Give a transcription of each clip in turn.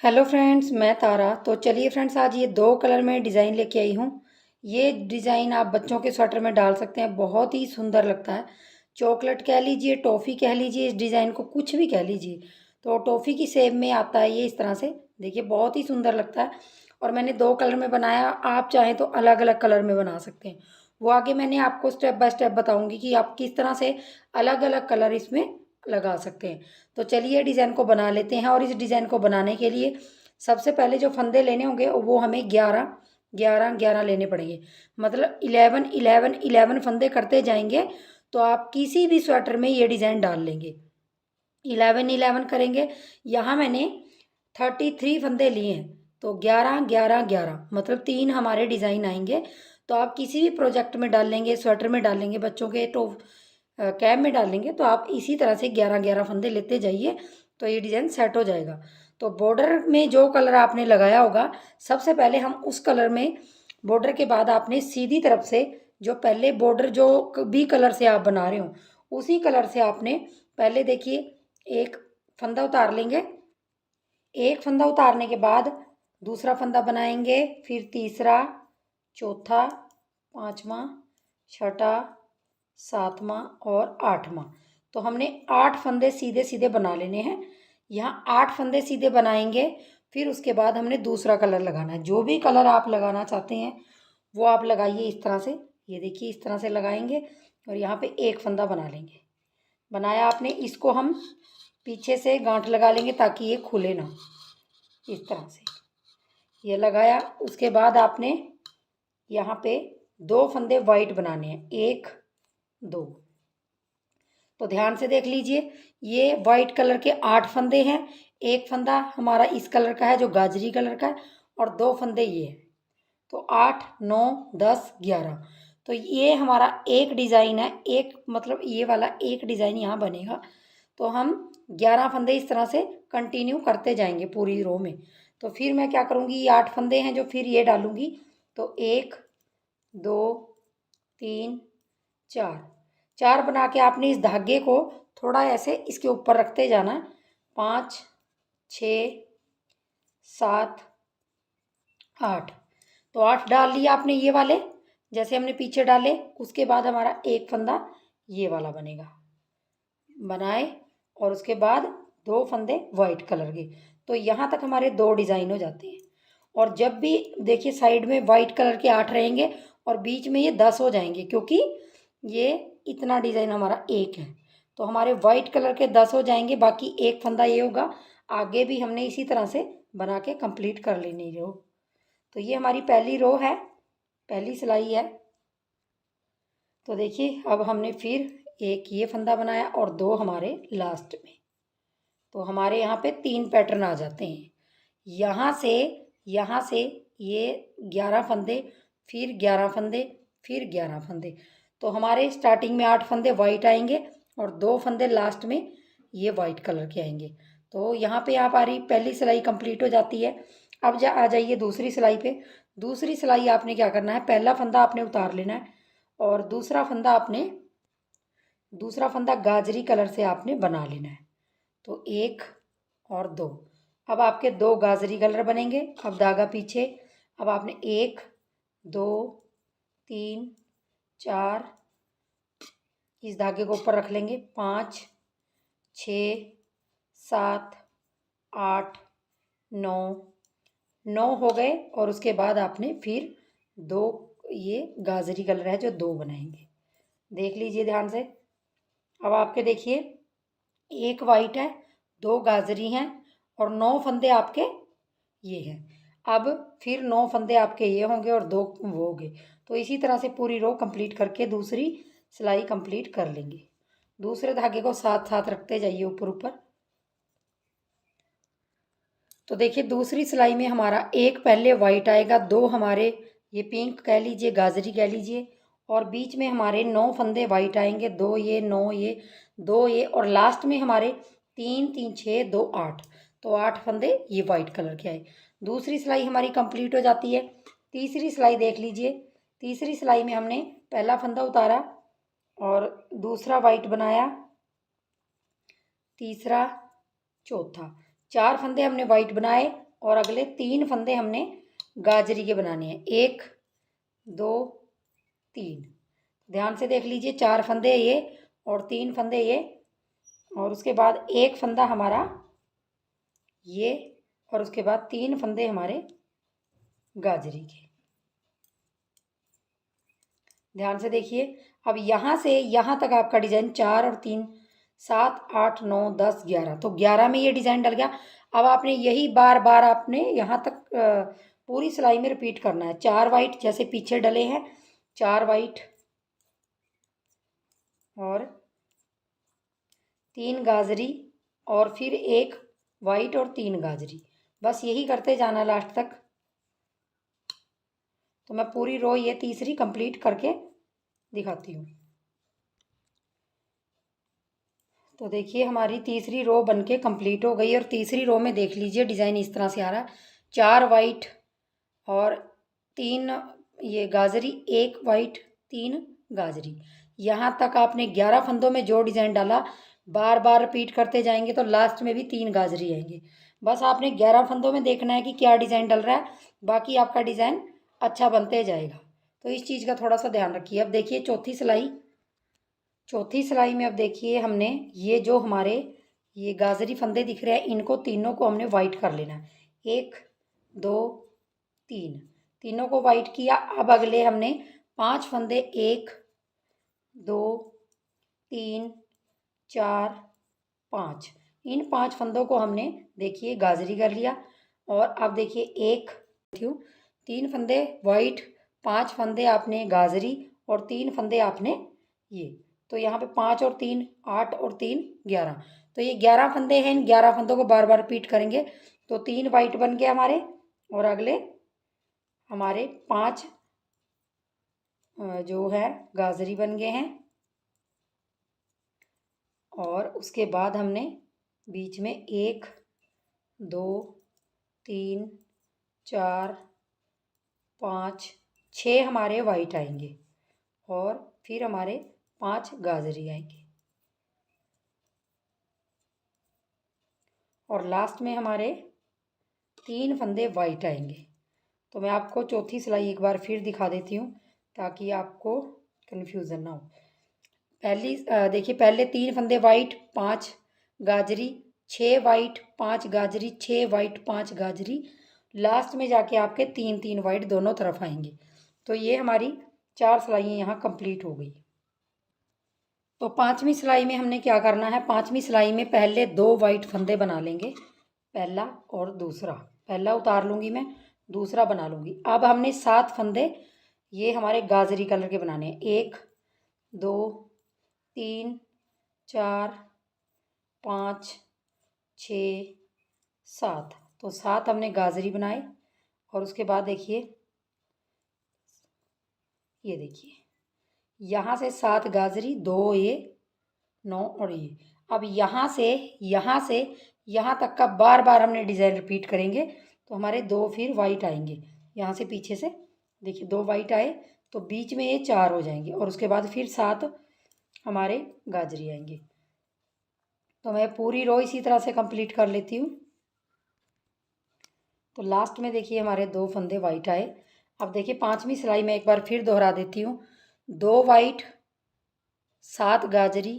Hello friends, मैं तारा। तो चलिए फ्रेंड्स, आज ये दो कलर में डिज़ाइन लेके आई हूँ। ये डिज़ाइन आप बच्चों के स्वेटर में डाल सकते हैं, बहुत ही सुंदर लगता है। चॉकलेट कह लीजिए, टॉफ़ी कह लीजिए, इस डिज़ाइन को कुछ भी कह लीजिए। तो टॉफ़ी की शेप में आता है ये इस तरह से। देखिए बहुत ही सुंदर लगता है। और मैंने दो कलर में बनाया, आप चाहें तो अलग अलग कलर में बना सकते हैं। वो आगे मैंने आपको स्टेप बाय स्टेप बताऊँगी कि आप किस तरह से अलग अलग कलर इसमें लगा सकते हैं। तो चलिए डिज़ाइन को बना लेते हैं। और इस डिज़ाइन को बनाने के लिए सबसे पहले जो फंदे लेने होंगे वो हमें 11 11 11 लेने पड़ेंगे। मतलब 11 11 11 फंदे करते जाएंगे तो आप किसी भी स्वेटर में ये डिज़ाइन डाल लेंगे। 11 11 करेंगे। यहाँ मैंने 33 फंदे लिए हैं। तो 11 11 11 मतलब 3 हमारे डिज़ाइन आएंगे। तो आप किसी भी प्रोजेक्ट में डाल लेंगे, स्वेटर में डाल लेंगे, बच्चों के तो कैप में डाल लेंगे। तो आप इसी तरह से 11 11 फंदे लेते जाइए तो ये डिज़ाइन सेट हो जाएगा। तो बॉर्डर में जो कलर आपने लगाया होगा, सबसे पहले हम उस कलर में बॉर्डर के बाद आपने सीधी तरफ से जो पहले बॉर्डर जो भी कलर से आप बना रहे हो उसी कलर से आपने पहले देखिए एक फंदा उतार लेंगे। एक फंदा उतारने के बाद दूसरा फंदा बनाएंगे, फिर तीसरा, चौथा, पांचवा, छठा, सातवां और आठवां। तो हमने 8 फंदे सीधे सीधे बना लेने हैं। यहाँ 8 फंदे सीधे बनाएंगे। फिर उसके बाद हमने दूसरा कलर लगाना है। जो भी कलर आप लगाना चाहते हैं वो आप लगाइए इस तरह से। ये देखिए इस तरह से लगाएंगे और यहाँ पे एक फंदा बना लेंगे। बनाया आपने, इसको हम पीछे से गांठ लगा लेंगे ताकि ये खुले ना। इस तरह से ये लगाया। उसके बाद आपने यहाँ पे 2 फंदे वाइट बनाने हैं, 1 2। तो ध्यान से देख लीजिए, ये वाइट कलर के 8 फंदे हैं। एक फंदा हमारा इस कलर का है जो गाजरी कलर का है और 2 फंदे ये हैं। तो 8 9 10 11। तो ये हमारा एक डिज़ाइन है। एक मतलब ये वाला एक डिज़ाइन यहाँ बनेगा। तो हम 11 फंदे इस तरह से कंटिन्यू करते जाएंगे पूरी रो में। तो फिर मैं क्या करूँगी, ये 8 फंदे हैं जो फिर ये डालूंगी। तो 1 2 3 4 4 बना के आपने इस धागे को थोड़ा ऐसे इसके ऊपर रखते जाना है। 5 6 7 8। तो 8 डाल लिया आपने ये वाले, जैसे हमने पीछे डाले। उसके बाद हमारा एक फंदा ये वाला बनेगा, बनाए। और उसके बाद 2 फंदे वाइट कलर के। तो यहाँ तक हमारे 2 डिज़ाइन हो जाते हैं। और जब भी देखिए साइड में वाइट कलर के 8 रहेंगे और बीच में ये 10 हो जाएंगे, क्योंकि ये इतना डिज़ाइन हमारा एक है। तो हमारे वाइट कलर के 10 हो जाएंगे, बाकी एक फंदा ये होगा। आगे भी हमने इसी तरह से बना के कंप्लीट कर लेनी रो। तो ये हमारी पहली रो है, पहली सिलाई है। तो देखिए अब हमने फिर एक ये फंदा बनाया और 2 हमारे लास्ट में। तो हमारे यहाँ पे 3 पैटर्न आ जाते हैं। यहाँ से ये 11 फंदे, फिर 11 फंदे, फिर 11 फंदे। तो हमारे स्टार्टिंग में 8 फंदे वाइट आएंगे और 2 फंदे लास्ट में ये वाइट कलर के आएंगे। तो यहाँ पे हमारी पहली सिलाई कंप्लीट हो जाती है। अब आ जाइए दूसरी सिलाई पे। दूसरी सिलाई आपने क्या करना है, पहला फंदा आपने उतार लेना है और दूसरा फंदा गाजरी कलर से आपने बना लेना है। तो 1 और 2। अब आपके 2 गाजरी कलर बनेंगे। अब धागा पीछे। अब आपने 1 2 3 4, इस धागे को ऊपर रख लेंगे। 5 6 7 8 9 9 हो गए। और उसके बाद आपने फिर 2 ये गाजरी कलर है जो 2 बनाएंगे। देख लीजिए ध्यान से। अब आपके देखिए एक वाइट है, 2 गाजरी हैं और 9 फंदे आपके ये हैं। अब फिर 9 फंदे आपके ये होंगे और 2 वो होंगे। तो इसी तरह से पूरी रो कंप्लीट करके दूसरी सिलाई कंप्लीट कर लेंगे। दूसरे धागे को साथ साथ रखते जाइए ऊपर ऊपर। तो देखिए दूसरी सिलाई में हमारा एक पहले वाइट आएगा, 2 हमारे ये पिंक कह लीजिए, गाजरी कह लीजिए, और बीच में हमारे 9 फंदे वाइट आएंगे, 2 ये 9 ये 2 ये, और लास्ट में हमारे 3 3 6 2 8। तो 8 फंदे ये वाइट कलर के आए। दूसरी सिलाई हमारी कंप्लीट हो जाती है। तीसरी सिलाई देख लीजिए। तीसरी सिलाई में हमने पहला फंदा उतारा और दूसरा वाइट बनाया, तीसरा, चौथा। 4 फंदे हमने वाइट बनाए और अगले 3 फंदे हमने गाजरी के बनाने हैं। 1 2 3, ध्यान से देख लीजिए। 4 फंदे ये और 3 फंदे ये, और उसके बाद एक फंदा हमारा ये, और उसके बाद 3 फंदे हमारे गाजरी के। ध्यान से देखिए। अब यहाँ से यहाँ तक आपका डिजाइन 4 और 3 7 8 9 10 11, तो 11 में ये डिजाइन डल गया। अब आपने यही बार बार आपने यहाँ तक पूरी सिलाई में रिपीट करना है। 4 वाइट जैसे पीछे डले हैं, 4 वाइट और 3 गाजरी, और फिर 1 वाइट और 3 गाजरी, बस यही करते जाना लास्ट तक। तो मैं पूरी रो ये तीसरी कंप्लीट करके दिखाती हूँ। तो देखिए हमारी तीसरी रो बनके कंप्लीट हो गई, और तीसरी रो में देख लीजिए डिज़ाइन इस तरह से आ रहा है। 4 वाइट और 3 ये गाजरी, 1 वाइट 3 गाजरी। यहाँ तक आपने 11 फंदों में जो डिज़ाइन डाला बार बार रिपीट करते जाएंगे तो लास्ट में भी 3 गाजरी आएंगे। बस आपने 11 फंदों में देखना है कि क्या डिज़ाइन डल रहा है, बाकी आपका डिज़ाइन अच्छा बनते जाएगा। तो इस चीज़ का थोड़ा सा ध्यान रखिए। अब देखिए चौथी सिलाई में अब देखिए हमने ये जो हमारे ये गाजरी फंदे दिख रहे हैं, इनको तीनों को हमने वाइट कर लेना है। 1 2 3, तीनों को वाइट किया। अब अगले हमने 5 फंदे 1 2 3 4 5, इन 5 फंदों को हमने देखिए गाजरी कर लिया। और अब देखिए 3 फंदे वाइट, 5 फंदे आपने गाजरी और 3 फंदे आपने ये, तो यहाँ पे 5 और 3 8 और 3 11, तो ये 11 फंदे हैं। इन 11 फंदों को बार बार रिपीट करेंगे तो 3 वाइट बन गए हमारे, और अगले हमारे 5 जो है गाजरी बन गए हैं। और उसके बाद हमने बीच में 1 2 3 4 5 6 हमारे वाइट आएंगे, और फिर हमारे 5 गाजरी आएंगे, और लास्ट में हमारे 3 फंदे वाइट आएंगे। तो मैं आपको चौथी सिलाई एक बार फिर दिखा देती हूँ ताकि आपको कन्फ्यूज़न ना हो। देखिए पहले 3 फंदे वाइट, 5 गाजरी, 6 वाइट 5 गाजरी, 6 वाइट 5 गाजरी, लास्ट में जाके आपके 3 3 वाइट दोनों तरफ आएंगे। तो ये हमारी 4 सिलाइयाँ यहाँ कंप्लीट हो गई। तो 5वीं सिलाई में हमने क्या करना है, 5वीं सिलाई में पहले 2 वाइट फंदे बना लेंगे, पहला और दूसरा। पहला उतार लूँगी मैं, दूसरा बना लूँगी। अब हमने 7 फंदे ये हमारे गाजरी कलर के बनाने हैं। 1 2 3 4 5 6 7, तो 7 हमने गाजरी बनाए। और उसके बाद देखिए ये देखिए यहाँ से 7 गाजरी, 2 ये 9 और ये। अब यहाँ से यहाँ तक का बार बार हमने डिज़ाइन रिपीट करेंगे तो हमारे 2 फिर वाइट आएंगे। यहाँ से पीछे से देखिए 2 वाइट आए तो बीच में ये 4 हो जाएंगे, और उसके बाद फिर 7 हमारे गाजरी आएंगे। तो मैं पूरी रो इसी तरह से कंप्लीट कर लेती हूँ। तो लास्ट में देखिए हमारे 2 फंदे वाइट आए। अब देखिए 5वीं सिलाई में एक बार फिर दोहरा देती हूँ। 2 वाइट 7 गाजरी,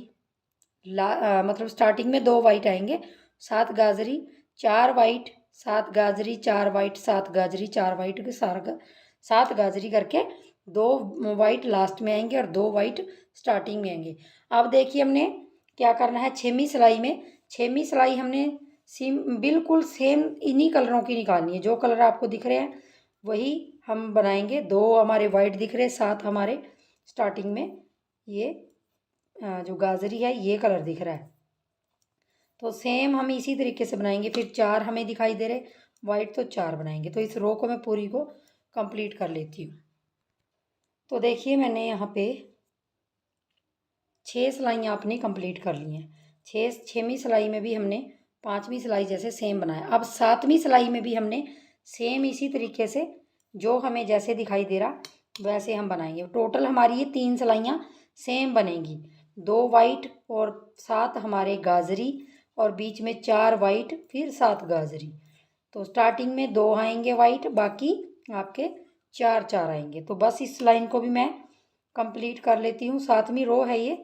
मतलब स्टार्टिंग में 2 वाइट आएंगे, 7 गाजरी 4 वाइट 7 गाजरी 4 वाइट 7 गाजरी 4 वाइट के 7 गाजरी करके 2 वाइट लास्ट में आएंगे और 2 वाइट स्टार्टिंग में आएंगे। अब देखिए हमने क्या करना है 6वीं सिलाई में। 6वीं सिलाई हमने बिल्कुल सेम इन्हीं कलरों की निकालनी है। जो कलर आपको दिख रहे हैं वही हम बनाएंगे। 2 हमारे वाइट दिख रहे हैं, 7 हमारे स्टार्टिंग में ये जो गाजरी है ये कलर दिख रहा है, तो सेम हम इसी तरीके से बनाएंगे। फिर 4 हमें दिखाई दे रहे वाइट, तो 4 बनाएंगे। तो इस रो को मैं पूरी को कंप्लीट कर लेती हूँ। तो देखिए मैंने यहाँ पे 6 सिलाइयाँ अपनी कंप्लीट कर ली हैं। 6वीं सिलाई में भी हमने 5वीं सिलाई जैसे सेम बनाया। अब 7वीं सिलाई में भी हमने सेम इसी तरीके से जो हमें जैसे दिखाई दे रहा वैसे हम बनाएंगे। टोटल हमारी ये 3 सिलाइयाँ सेम बनेंगी, 2 वाइट और 7 हमारे गाजरी, और बीच में 4 वाइट फिर 7 गाजरी। तो स्टार्टिंग में 2 आएंगे वाइट, बाकी आपके 4 4 आएंगे। तो बस इस लाइन को भी मैं कंप्लीट कर लेती हूँ। 7वीं रो है ये।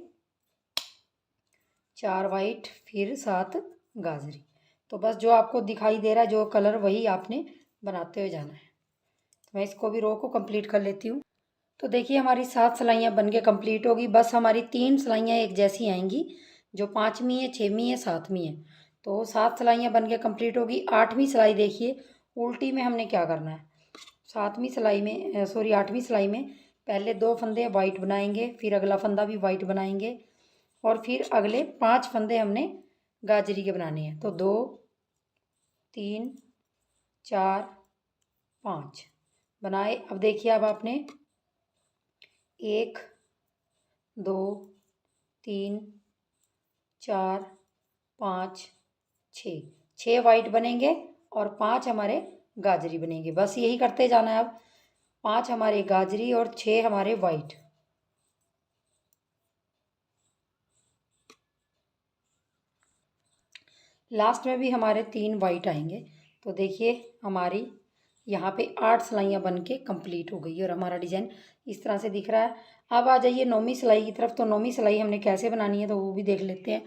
4 वाइट फिर 7 गाजरी। तो बस जो आपको दिखाई दे रहा है जो कलर, वही आपने बनाते हुए जाना है। तो मैं इसको भी रो को कंप्लीट कर लेती हूँ। तो देखिए हमारी 7 सिलाइयाँ बन के कंप्लीट होगी। बस हमारी 3 सिलाइयाँ एक जैसी आएंगी, जो 5वीं है, 6वीं है, 7वीं है। तो 7 सिलाइयाँ बन के कंप्लीट होगी। 8वीं सिलाई देखिए उल्टी में हमने क्या करना है। 7वीं सिलाई में, सॉरी 8वीं सिलाई में पहले 2 फंदे वाइट बनाएंगे, फिर अगला फंदा भी वाइट बनाएंगे, और फिर अगले 5 फंदे हमने गाजरी के बनाने हैं। तो 2 3 4 5 बनाए। अब देखिए अब आपने 1 2 3 4 5 6 6 वाइट बनेंगे और 5 हमारे गाजरी बनेंगे। बस यही करते जाना है। अब 5 हमारे गाजरी और 6 हमारे वाइट। लास्ट में भी हमारे 3 वाइट आएंगे। तो देखिए हमारी यहाँ पे 8 सिलाइयाँ बन के कम्प्लीट हो गई और हमारा डिज़ाइन इस तरह से दिख रहा है। अब आ जाइए 9वीं सिलाई की तरफ। तो 9वीं सिलाई हमने कैसे बनानी है तो वो भी देख लेते हैं।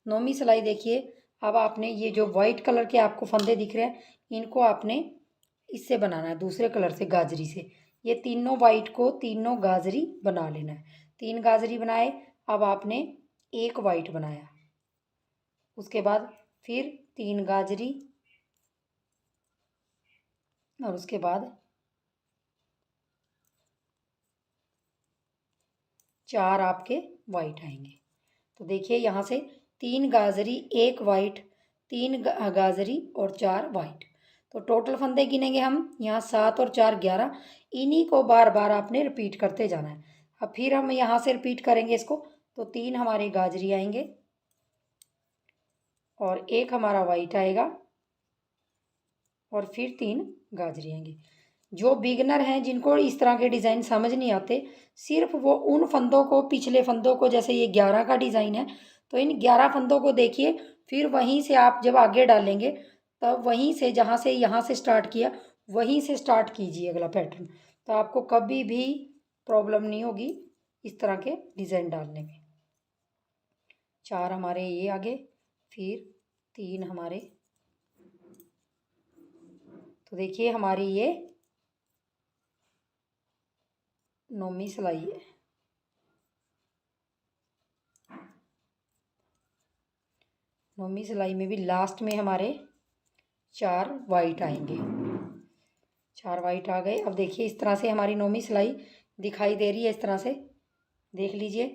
9वीं सिलाई देखिए, अब आपने ये जो वाइट कलर के आपको फंदे दिख रहे हैं, इनको आपने इससे बनाना है, दूसरे कलर से, गाजरी से। ये तीनों वाइट को तीनों गाजरी बना लेना है। 3 गाजरी बनाए। अब आपने 1 वाइट बनाया, उसके बाद फिर 3 गाजरी, और उसके बाद 4 आपके वाइट आएंगे। तो देखिए यहाँ से 3 गाजरी, 1 वाइट, 3 गाजरी और 4 वाइट। तो टोटल फंदे गिनेंगे हम यहाँ 7 और 4 11। इन्हीं को बार बार आपने रिपीट करते जाना है। अब फिर हम यहाँ से रिपीट करेंगे इसको। तो 3 हमारे गाजरी आएंगे और 1 हमारा वाइट आएगा और फिर 3 गाजरी आएंगे। जो बिगनर हैं, जिनको इस तरह के डिज़ाइन समझ नहीं आते, सिर्फ वो उन फंदों को, पिछले फंदों को, जैसे ये 11 का डिज़ाइन है तो इन 11 फंदों को देखिए, फिर वहीं से आप जब आगे डालेंगे तब वहीं से, जहाँ से यहाँ से स्टार्ट किया वहीं से स्टार्ट कीजिए अगला पैटर्न। तो आपको कभी भी प्रॉब्लम नहीं होगी इस तरह के डिज़ाइन डालने में। 4 हमारे ये आगे, फिर 3 हमारे। तो देखिए हमारी ये 9वीं सिलाई है। 9वीं सिलाई में भी लास्ट में हमारे 4 वाइट आएंगे। 4 वाइट आ गए। अब देखिए इस तरह से हमारी 9वीं सिलाई दिखाई दे रही है। इस तरह से देख लीजिए,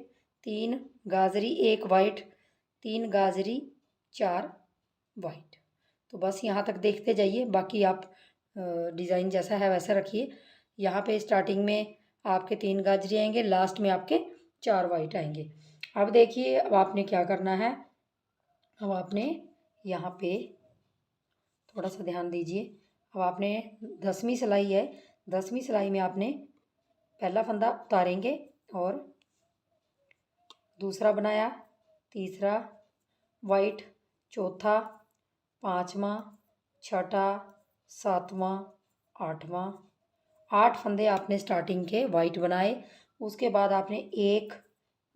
3 गाजरी, 1 वाइट, 3 गाजरी, 4 वाइट। तो बस यहाँ तक देखते जाइए, बाकी आप डिज़ाइन जैसा है वैसा रखिए। यहाँ पे स्टार्टिंग में आपके 3 गाजरी आएंगे, लास्ट में आपके 4 वाइट आएंगे। अब देखिए अब आपने क्या करना है। अब आपने यहाँ पे थोड़ा सा ध्यान दीजिए। अब आपने 10वीं सिलाई है, 10वीं सिलाई में आपने पहला फंदा उतारेंगे और दूसरा बनाया, तीसरा वाइट, चौथा, पाँचवा, छठा, सातवां, आठवां। 8 फंदे आपने स्टार्टिंग के वाइट बनाए। उसके बाद आपने 1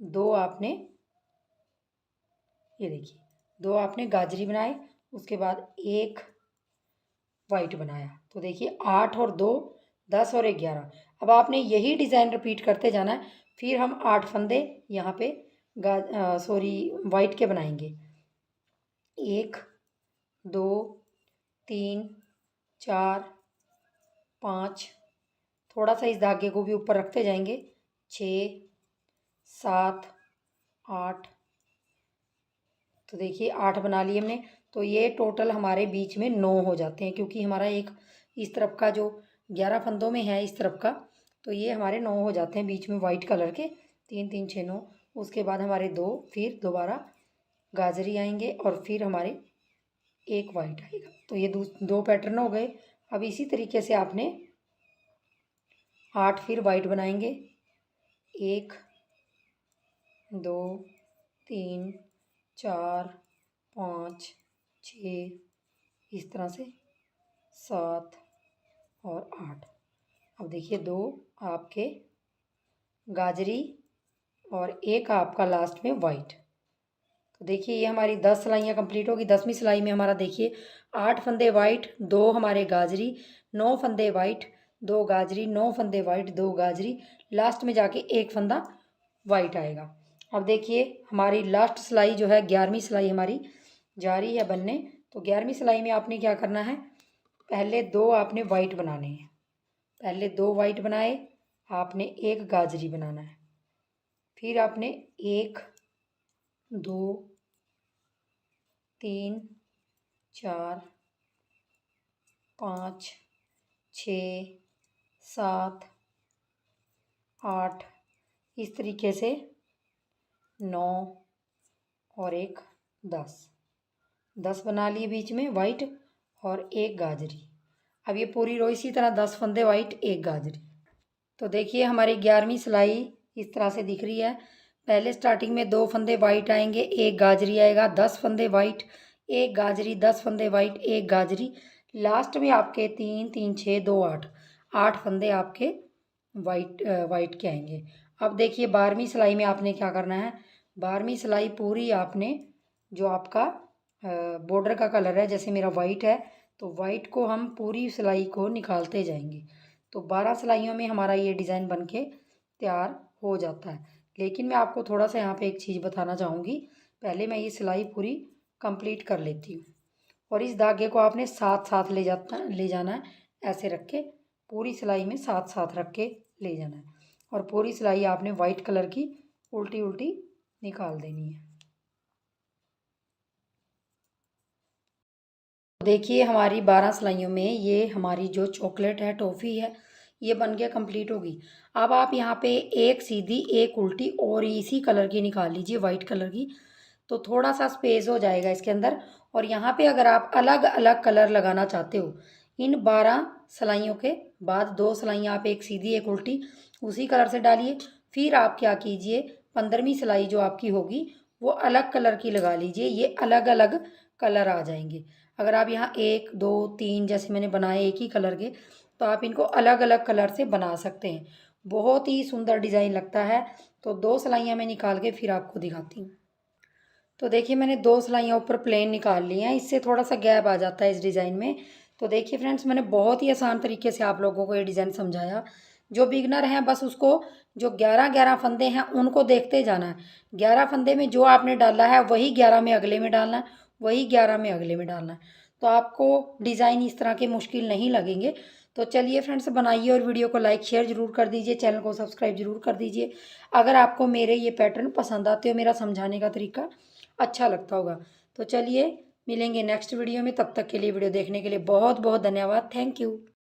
2 आपने, ये देखिए 2 आपने गाजरी बनाए। उसके बाद 1 वाइट बनाया। तो देखिए 8 और 2 10 और 11। अब आपने यही डिज़ाइन रिपीट करते जाना है। फिर हम 8 फंदे यहाँ पे सॉरी वाइट के बनाएंगे। 1 2 3 4 5, थोड़ा सा इस धागे को भी ऊपर रखते जाएंगे, 6 7 8। तो देखिए 8 बना लिए हमने। तो ये टोटल हमारे बीच में 9 हो जाते हैं, क्योंकि हमारा एक इस तरफ का जो 11 फंदों में है इस तरफ का, तो ये हमारे 9 हो जाते हैं बीच में वाइट कलर के। 3 3 6 9। उसके बाद हमारे 2, फिर दोबारा गाजरी आएंगे और फिर हमारे 1 वाइट आएगा। तो ये 2 पैटर्न हो गए। अब इसी तरीके से आपने 8 फिर वाइट बनाएंगे, 1 2 3 4 5 6, इस तरह से 7 और 8। अब देखिए 2 आपके गाजरी और एक आपका लास्ट में वाइट। तो देखिए ये हमारी 10 सिलाइयाँ कंप्लीट होगी। 10वीं सिलाई में हमारा देखिए 8 फंदे वाइट, 2 हमारे गाजरी, 9 फंदे वाइट, 2 गाजरी, 9 फंदे वाइट, 2 गाजरी, लास्ट में जाके एक फंदा वाइट आएगा। अब देखिए हमारी लास्ट सिलाई जो है 11वीं सिलाई हमारी जा रही है बनने। तो 11वीं सिलाई में आपने क्या करना है, पहले 2 आपने वाइट बनाने हैं। पहले 2 वाइट बनाए, आपने एक गाजरी बनाना है। फिर आपने 1 2 3 4 5 6 7 8 इस तरीके से 9 और एक 10 बना लिए बीच में वाइट और एक गाजरी। अब ये पूरी रो इसी तरह 10 फंदे वाइट, एक गाजरी। तो देखिए हमारी 11वीं सिलाई इस तरह से दिख रही है। पहले स्टार्टिंग में 2 फंदे वाइट आएंगे, एक गाजरी आएगा, 10 फंदे वाइट, एक गाजरी, 10 फंदे वाइट, एक गाजरी, लास्ट में आपके 3 3 6 2 8 8 फंदे आपके वाइट के आएंगे। अब देखिए 12वीं सिलाई में आपने क्या करना है, 12वीं सिलाई पूरी आपने जो आपका बॉर्डर का कलर है, जैसे मेरा वाइट है तो वाइट को हम पूरी सिलाई को निकालते जाएंगे। तो 12 सिलाइयों में हमारा ये डिज़ाइन बनके तैयार हो जाता है। लेकिन मैं आपको थोड़ा सा यहाँ पे एक चीज़ बताना चाहूँगी। पहले मैं ये सिलाई पूरी कंप्लीट कर लेती हूँ और इस धागे को आपने साथ साथ ले जाना है। ऐसे रख के पूरी सिलाई में साथ साथ रख के ले जाना है और पूरी सिलाई आपने वाइट कलर की उल्टी उल्टी निकाल देनी है। देखिए हमारी 12 सिलाइयों में ये हमारी जो चॉकलेट है, टॉफ़ी है, ये बन के कंप्लीट होगी। अब आप यहाँ पे एक सीधी एक उल्टी और इसी कलर की निकाल लीजिए, वाइट कलर की, तो थोड़ा सा स्पेस हो जाएगा इसके अंदर। और यहाँ पे अगर आप अलग अलग कलर लगाना चाहते हो, इन 12 सिलाइयों के बाद 2 सिलाइयाँ आप एक सीधी एक उल्टी उसी कलर से डालिए। फिर आप क्या कीजिए, 15वीं सिलाई जो आपकी होगी वो अलग कलर की लगा लीजिए, ये अलग अलग कलर आ जाएंगे। अगर आप यहाँ 1 2 3 जैसे मैंने बनाए एक ही कलर के, तो आप इनको अलग अलग कलर से बना सकते हैं। बहुत ही सुंदर डिज़ाइन लगता है। तो 2 सिलाइयाँ मैं निकाल के फिर आपको दिखाती हूँ। तो देखिए मैंने 2 सिलाइयाँ ऊपर प्लेन निकाल ली हैं, इससे थोड़ा सा गैप आ जाता है इस डिज़ाइन में। तो देखिए फ्रेंड्स, मैंने बहुत ही आसान तरीके से आप लोगों को ये डिज़ाइन समझाया। जो बिगनर हैं बस उसको जो 11 फंदे हैं उनको देखते जाना है। 11 फंदे में जो आपने डाला है वही 11 में अगले में डालना है, वही 11 में अगले में डालना है। तो आपको डिज़ाइन इस तरह के मुश्किल नहीं लगेंगे। तो चलिए फ्रेंड्स, बनाइए और वीडियो को लाइक शेयर ज़रूर कर दीजिए, चैनल को सब्सक्राइब ज़रूर कर दीजिए। अगर आपको मेरे ये पैटर्न पसंद आते हो, मेरा समझाने का तरीका अच्छा लगता होगा। तो चलिए मिलेंगे नेक्स्ट वीडियो में, तब तक के लिए वीडियो देखने के लिए बहुत बहुत धन्यवाद। Thank you.